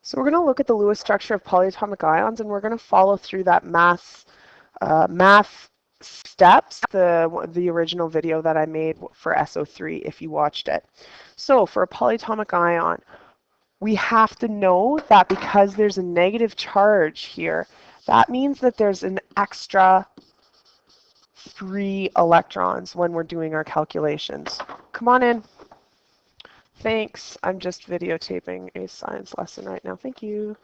So we're going to look at the Lewis structure of polyatomic ions, and we're going to follow through that math steps, the original video that I made for SO3 if you watched it. So for a polyatomic ion, we have to know that because there's a negative charge here, that means that there's an extra 3 electrons when we're doing our calculations. Come on in. Thanks. I'm just videotaping a science lesson right now. Thank you.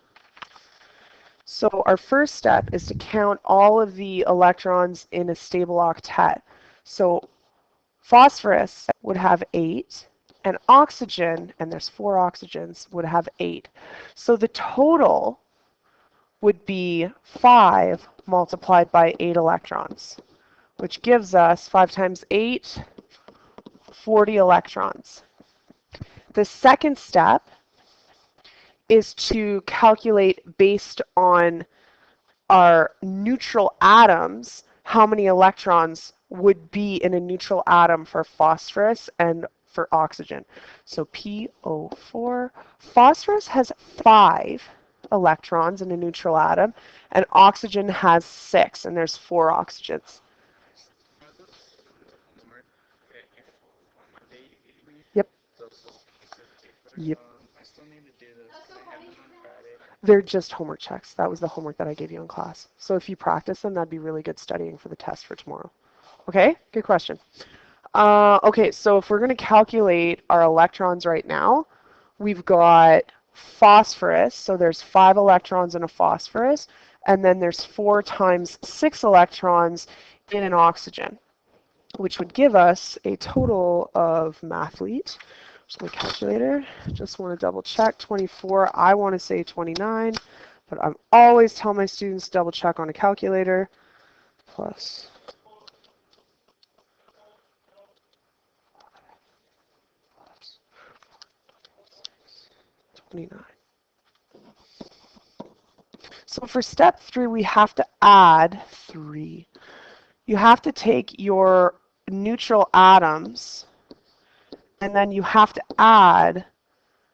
So our first step is to count all of the electrons in a stable octet. So phosphorus would have 8, and oxygen, and there's 4 oxygens, would have 8. So the total would be 5 multiplied by 8 electrons, which gives us 5 times 8, 40 electrons. The second step is to calculate based on our neutral atoms how many electrons would be in a neutral atom for phosphorus and for oxygen. So PO4, phosphorus has 5 electrons in a neutral atom, and oxygen has 6, and there's 4 oxygens. Yep. Yep. They're just homework checks. That was the homework that I gave you in class. So if you practice them, that'd be really good studying for the test for tomorrow. Okay, good question. Okay, so if we're going to calculate our electrons right now, we've got phosphorus, so there's 5 electrons in a phosphorus, and then there's 4 times 6 electrons in an oxygen, which would give us a total of mathlete. Just my calculator. Just want to double check. 24. I want to say 29, but I'm always telling my students to double check on a calculator. Plus 29. So for step 3, we have to add 3. You have to take your neutral atoms, and then you have to add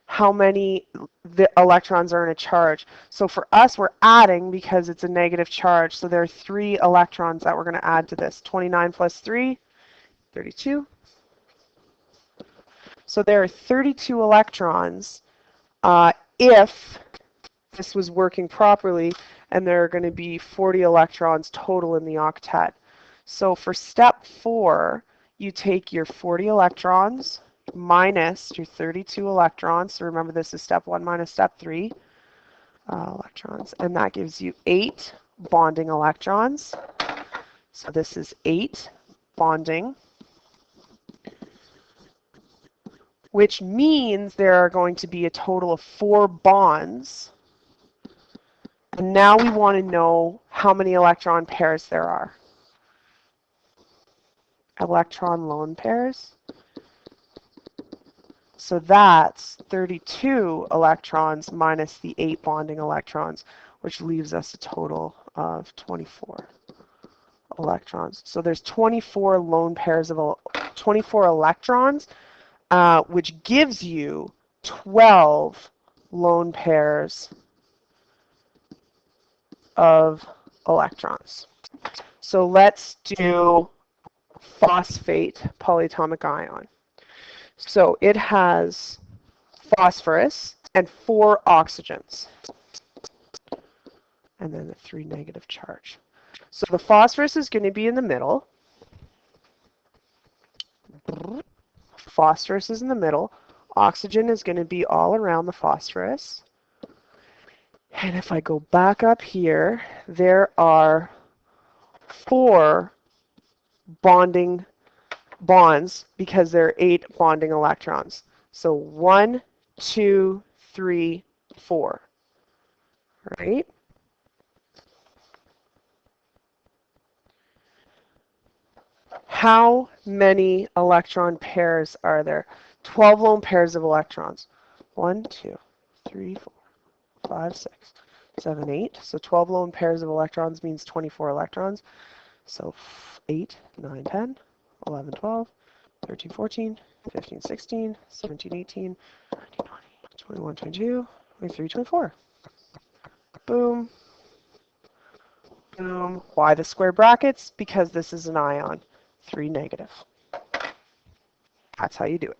how many the electrons are in a charge. So for us, we're adding because it's a negative charge. So there are 3 electrons that we're going to add to this. 29 plus 3, 32. So there are 32 electrons if this was working properly, and there are going to be 40 electrons total in the octet. So for step 4, you take your 40 electrons minus your 32 electrons. So remember, this is step 1 minus step 3 electrons, and that gives you 8 bonding electrons. So this is 8 bonding, which means there are going to be a total of 4 bonds. And now we want to know how many electron pairs there are. Electron lone pairs. So that's 32 electrons minus the 8 bonding electrons, which leaves us a total of 24 electrons. So there's 24 lone pairs of 24 electrons, which gives you 12 lone pairs of electrons. So let's do phosphate polyatomic ion. So it has phosphorus and 4 oxygens, and then the 3 negative charge. So the phosphorus is going to be in the middle. Phosphorus is in the middle. Oxygen is going to be all around the phosphorus. And if I go back up here, there are 4 bonds because there are 8 bonding electrons. So 1, 2, 3, 4. Right? How many electron pairs are there? 12 lone pairs of electrons. 1, 2, 3, 4, 5, 6, 7, 8. So 12 lone pairs of electrons means 24 electrons. So 8, 9, 10, 11, 12, 13, 14, 15, 16, 17, 18, 19, 20, 21, 22, 23, 24. Boom. Boom. Why the square brackets? Because this is an ion. 3 negative. That's how you do it.